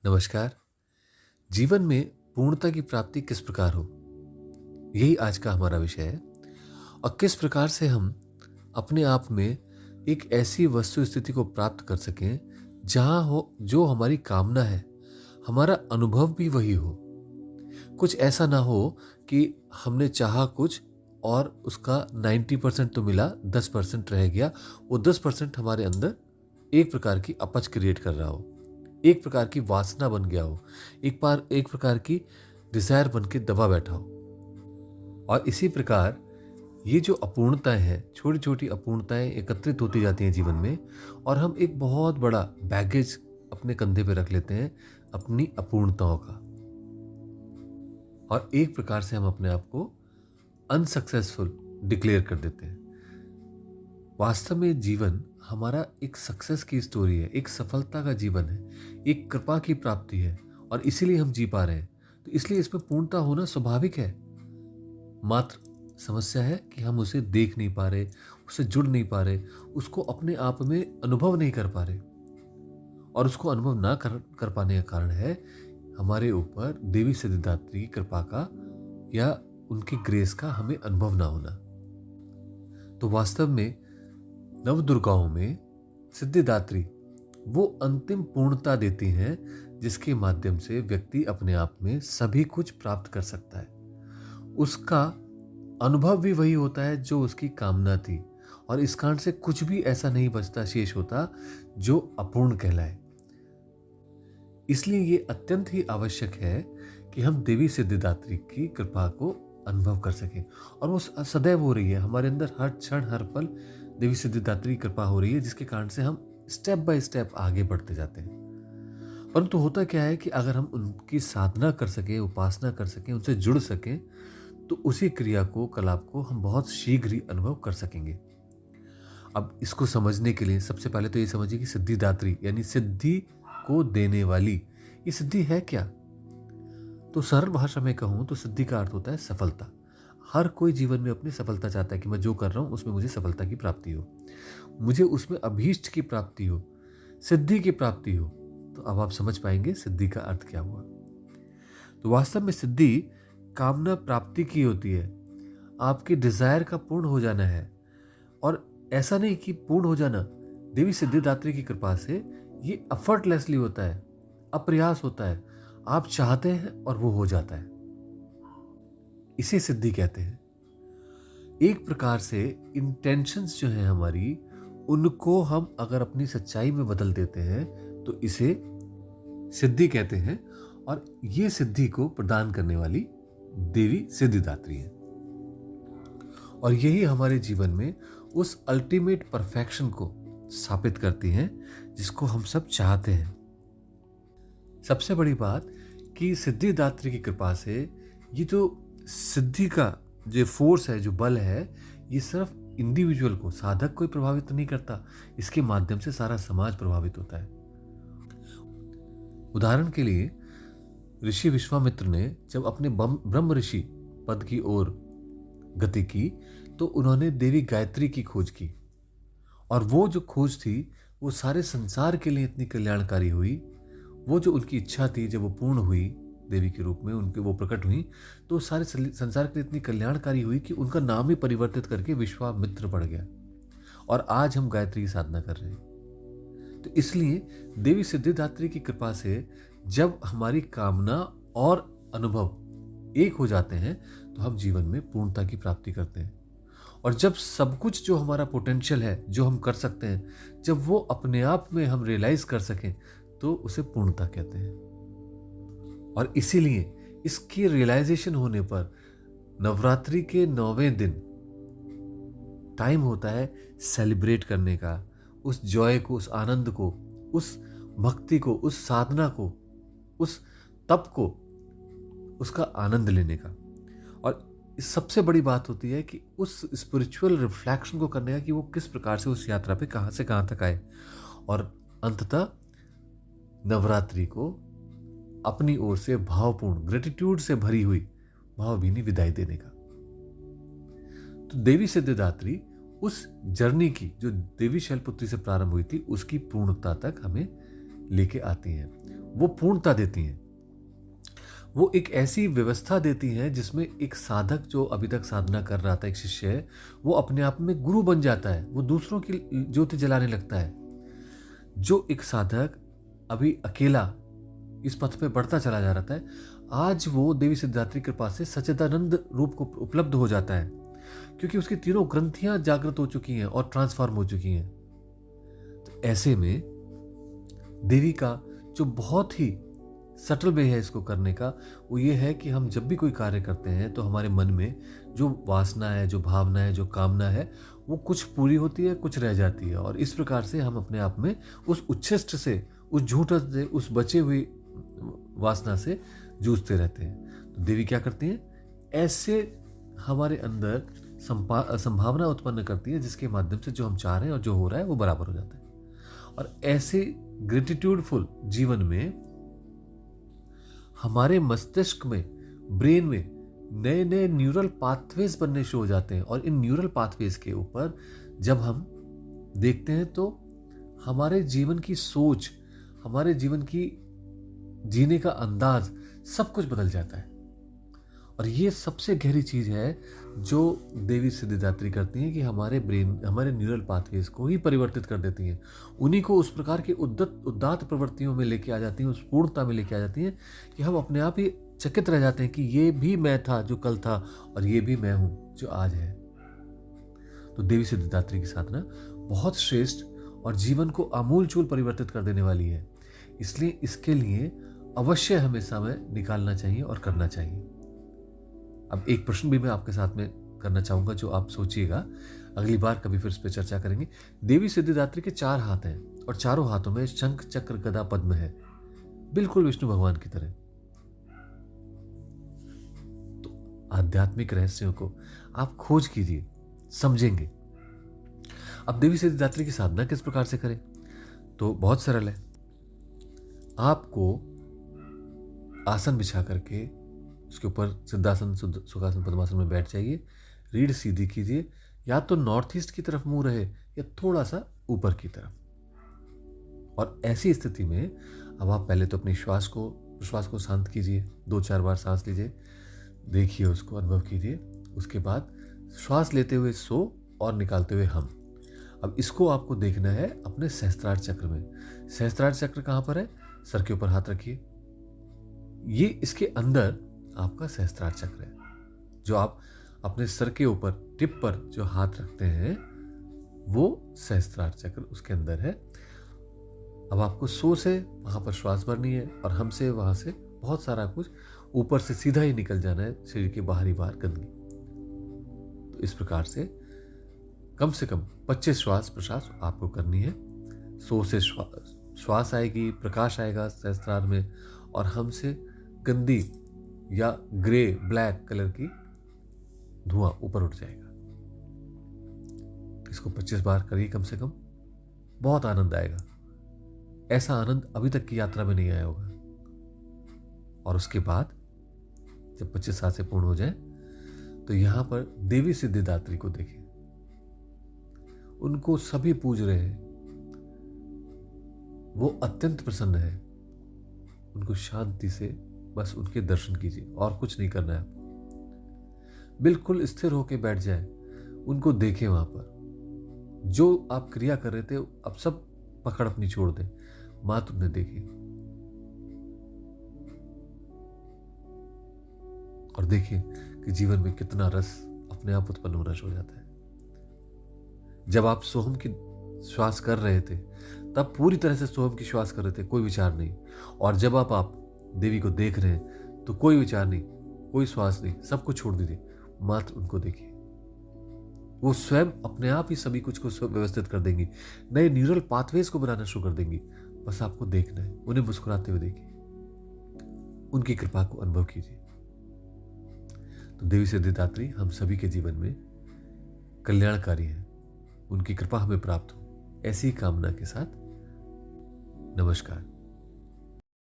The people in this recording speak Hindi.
नमस्कार। जीवन में पूर्णता की प्राप्ति किस प्रकार हो, यही आज का हमारा विषय है। और किस प्रकार से हम अपने आप में एक ऐसी वस्तु स्थिति को प्राप्त कर सकें जहां हो जो हमारी कामना है, हमारा अनुभव भी वही हो। कुछ ऐसा ना हो कि हमने चाहा कुछ और उसका 90% तो मिला, 10% रह गया। वो 10% हमारे अंदर एक प्रकार की अपच क्रिएट कर रहा हो, एक प्रकार की वासना बन गया हो, एक प्रकार की डिजायर बन के दबा बैठा हो। और इसी प्रकार ये जो अपूर्णताएं हैं, छोटी छोटी अपूर्णताएं एकत्रित होती जाती हैं जीवन में, और हम एक बहुत बड़ा बैगेज अपने कंधे पे रख लेते हैं अपनी अपूर्णताओं का। और एक प्रकार से हम अपने आप को अनसक्सेसफुल डिक्लेयर कर देते हैं। वास्तव में जीवन हमारा एक सक्सेस की स्टोरी है, एक सफलता का जीवन है, एक कृपा की प्राप्ति है, और इसीलिए हम जी पा रहे हैं। तो इसलिए इसमें पूर्णता होना स्वाभाविक है। मात्र समस्या है कि हम उसे देख नहीं पा रहे, उससे जुड़ नहीं पा रहे, उसको अपने आप में अनुभव नहीं कर पा रहे। और उसको अनुभव ना कर पाने का कारण है हमारे ऊपर देवी सिद्धिदात्री की कृपा का या उनकी ग्रेस का हमें अनुभव ना होना। तो वास्तव में नव दुर्गाओं में सिद्धिदात्री वो अंतिम पूर्णता देती हैं जिसके माध्यम से व्यक्ति अपने आप में सभी कुछ प्राप्त कर सकता है। उसका अनुभव भी वही होता है जो उसकी कामना थी, और इस कारण से कुछ भी ऐसा नहीं बचता, शेष होता जो अपूर्ण कहलाए। इसलिए ये अत्यंत ही आवश्यक है कि हम देवी सिद्धिदात्री की कृपा को अनुभव कर सकें। और वो सदैव हो रही है हमारे अंदर, हर क्षण हर पल देवी सिद्धिदात्री की कृपा हो रही है, जिसके कारण से हम स्टेप बाय स्टेप आगे बढ़ते जाते हैं। परंतु होता क्या है कि अगर हम उनकी साधना कर सकें, उपासना कर सकें, उनसे जुड़ सकें, तो उसी क्रिया को, कलाप को हम बहुत शीघ्र ही अनुभव कर सकेंगे। अब इसको समझने के लिए सबसे पहले तो ये समझिए कि सिद्धिदात्री यानी सिद्धि को देने वाली, ये सिद्धि है क्या? तो सरल भाषा में कहूं तो सिद्धि का अर्थ होता है सफलता। हर कोई जीवन में अपनी सफलता चाहता है कि मैं जो कर रहा हूं उसमें मुझे सफलता की प्राप्ति हो, मुझे उसमें अभीष्ट की प्राप्ति हो, सिद्धि की प्राप्ति हो। तो अब आप समझ पाएंगे सिद्धि का अर्थ क्या हुआ। तो वास्तव में सिद्धि कामना प्राप्ति की होती है, आपकी डिजायर का पूर्ण हो जाना है। और ऐसा नहीं कि पूर्ण हो जाना, देवी सिद्धिदात्री की कृपा से ये एफर्टलेसली होता है, अप्रयास होता है। आप चाहते हैं और वो हो जाता है। इसे सिद्धि कहते हैं। एक प्रकार से इंटेंशंस जो हैं हमारी, उनको हम अगर अपनी सच्चाई में बदल देते हैं तो इसे सिद्धि कहते हैं। और ये सिद्धि को प्रदान करने वाली देवी सिद्धिदात्री है। और यही हमारे जीवन में उस अल्टीमेट परफेक्शन को स्थापित करती हैं जिसको हम सब चाहते हैं। सबसे बड़ी बात कि सिद्धिदात्री की कृपा से ये जो सिद्धि का जो फोर्स है, जो बल है, ये सिर्फ इंडिविजुअल को, साधक को प्रभावित नहीं करता, इसके माध्यम से सारा समाज प्रभावित होता है। उदाहरण के लिए ऋषि विश्वामित्र ने जब अपने ब्रह्म ऋषि पद की ओर गति की तो उन्होंने देवी गायत्री की खोज की। और वो जो खोज थी वो सारे संसार के लिए इतनी कल्याणकारी हुई। वो जो उनकी इच्छा थी जब वो पूर्ण हुई, देवी के रूप में उनके वो प्रकट हुई, तो सारे संसार के लिए इतनी कल्याणकारी हुई कि उनका नाम ही परिवर्तित करके विश्वामित्र पड़ गया। और आज हम गायत्री की साधना कर रहे हैं। तो इसलिए देवी सिद्धिदात्री की कृपा से जब हमारी कामना और अनुभव एक हो जाते हैं तो हम जीवन में पूर्णता की प्राप्ति करते हैं। और जब सब कुछ जो हमारा पोटेंशियल है, जो हम कर सकते हैं, जब वो अपने आप में हम रियलाइज कर सकें तो उसे पूर्णता कहते हैं। और इसीलिए इसकी रियलाइजेशन होने पर नवरात्रि के 9वें दिन टाइम होता है सेलिब्रेट करने का, उस जॉय को, उस आनंद को, उस भक्ति को, उस साधना को, उस तप को, उसका आनंद लेने का। और इस सबसे बड़ी बात होती है कि उस स्पिरिचुअल रिफ्लेक्शन को करने का कि वो किस प्रकार से उस यात्रा पे कहां से कहां तक आए, और अंततः नवरात्रि को अपनी ओर से भावपूर्ण, ग्रेटिट्यूड से भरी हुई भावभीनी विदाई देने का। तो देवी सिद्धिदात्री उस जर्नी की जो देवी शैलपुत्री से प्रारंभ हुई थी उसकी पूर्णता तक हमें लेके आती हैं। वो पूर्णता देती हैं। वो एक ऐसी व्यवस्था देती हैं जिसमें एक साधक जो अभी तक साधना कर रहा था, एक शिष्य है, वो अपने आप में गुरु बन जाता है, वो दूसरों की ज्योति जलाने लगता है। जो एक साधक अभी अकेला इस पथ पे बढ़ता चला जा रहा था, आज वो देवी सिद्धिदात्री की कृपा से सच्चिदानंद रूप को उपलब्ध हो जाता है, क्योंकि उसकी तीनों ग्रंथियां जागृत हो चुकी हैं और ट्रांसफॉर्म हो चुकी हैं। तो ऐसे में देवी का जो बहुत ही सटल वे है इसको करने का, वो ये है कि हम जब भी कोई कार्य करते हैं तो हमारे मन में जो वासना है, जो भावना है, जो कामना है, वो कुछ पूरी होती है, कुछ रह जाती है, और इस प्रकार से हम अपने आप में उस उच्छिष्ट से, उस झूठ से, उस बचे हुई वासना से जूझते रहते हैं। तो देवी क्या करती हैं, ऐसे हमारे अंदर संभावना उत्पन्न करती है जिसके माध्यम से जो हम चाह रहे हैं और जो हो रहा है वो बराबर हो जाता है। और ऐसे ग्रेटिट्यूडफुल जीवन में हमारे मस्तिष्क में, ब्रेन में नए नए न्यूरल पाथवेज बनने शुरू हो जाते हैं, और इन न्यूरल पाथवेज के ऊपर जब हम देखते हैं तो हमारे जीवन की सोच, हमारे जीवन की जीने का अंदाज, सब कुछ बदल जाता है। और ये सबसे गहरी चीज है जो देवी सिद्धिदात्री करती हैं कि हमारे ब्रेन, हमारे न्यूरल पाथवेज को ही परिवर्तित कर देती हैं, उन्हीं को उस प्रकार की उदात्त प्रवृत्तियों में लेके आ जाती हैं, उस पूर्णता में लेके आ जाती हैं कि हम अपने आप ही चकित रह जाते हैं कि ये भी मैं था जो कल था, और ये भी मैं हूं जो आज है। तो देवी सिद्धिदात्री की साधना बहुत श्रेष्ठ और जीवन को आमूलचूल परिवर्तित कर देने वाली है, इसलिए इसके लिए अवश्य हमें समय निकालना चाहिए और करना चाहिए। अब एक प्रश्न भी मैं आपके साथ में करना चाहूंगा जो आप सोचिएगा, अगली बार कभी फिर इस पर चर्चा करेंगे। देवी सिद्धिदात्री के 4 हाथ हैं और चारों हाथों में शंख, चक्र, गदा, पद्म है, बिल्कुल विष्णु भगवान की तरह। तो आध्यात्मिक रहस्यों को आप खोज कीजिए, समझेंगे। अब देवी सिद्धिदात्री की साधना किस प्रकार से करें, तो बहुत सरल है। आपको आसन बिछा करके उसके ऊपर सिद्धासन, सुखासन, पद्मासन में बैठ जाइए, रीढ़ सीधी कीजिए, या तो नॉर्थ ईस्ट की तरफ मुंह रहे या थोड़ा सा ऊपर की तरफ। और ऐसी स्थिति में अब आप पहले तो अपनी श्वास को शांत कीजिए, 2-4 बार सांस लीजिए, देखिए उसको, अनुभव कीजिए। उसके बाद श्वास लेते हुए सो और निकालते हुए हम। अब इसको आपको देखना है अपने सहस्त्रार चक्र में। सहस्त्रार चक्र कहाँ पर है, सर के ऊपर हाथ रखिए, ये इसके अंदर आपका सहस्त्रार चक्र है। जो आप अपने सर के ऊपर टिप पर जो हाथ रखते हैं वो सहस्त्रार चक्र उसके अंदर है। अब आपको सो से वहां पर श्वास भरनी है और हम से वहां से बहुत सारा कुछ ऊपर से सीधा ही निकल जाना है, शरीर के बाहरी बाहर गंदगी। तो इस प्रकार से कम 25 श्वास प्रश्वास आपको करनी है। सो से श्वास आएगी, प्रकाश आएगा सहस्त्रार में, और हम से गंदी या ग्रे ब्लैक कलर की धुआं ऊपर उठ जाएगा। इसको 25 बार करिए कम से कम, बहुत आनंद आएगा। ऐसा आनंद अभी तक की यात्रा में नहीं आया होगा। और उसके बाद जब 25 सांसें पूर्ण हो जाए तो यहां पर देवी सिद्धिदात्री को देखें, उनको सभी पूज रहे हैं, वो अत्यंत प्रसन्न है। उनको शांति से बस उनके दर्शन कीजिए, और कुछ नहीं करना है आपको। बिल्कुल स्थिर होकर बैठ जाए, उनको देखें, वहां पर जो आप क्रिया कर रहे थे अब सब पकड़ अपनी छोड़ दें, मात्र उन्हें देखें और देखें कि जीवन में कितना रस अपने आप उत्पन्न होना शुरू हो जाता है। जब आप सोहम की श्वास कर रहे थे तब पूरी तरह से सोहम की श्वास कर रहे थे, कोई विचार नहीं। और जब आप देवी को देख रहे हैं तो कोई विचार नहीं, कोई श्वास नहीं, सब कुछ छोड़ दीजिए, मात्र उनको देखिए। वो स्वयं अपने आप ही सभी कुछ को व्यवस्थित कर देंगी, नए न्यूरल पाथवेज को बनाना शुरू कर देंगी। बस आपको देखना है, उन्हें मुस्कुराते हुए देखिए, उनकी कृपा को अनुभव कीजिए। तो देवी सिद्धिदात्री हम सभी के जीवन में कल्याणकारी है, उनकी कृपा हमें प्राप्त हो, ऐसी कामना के साथ नमस्कार।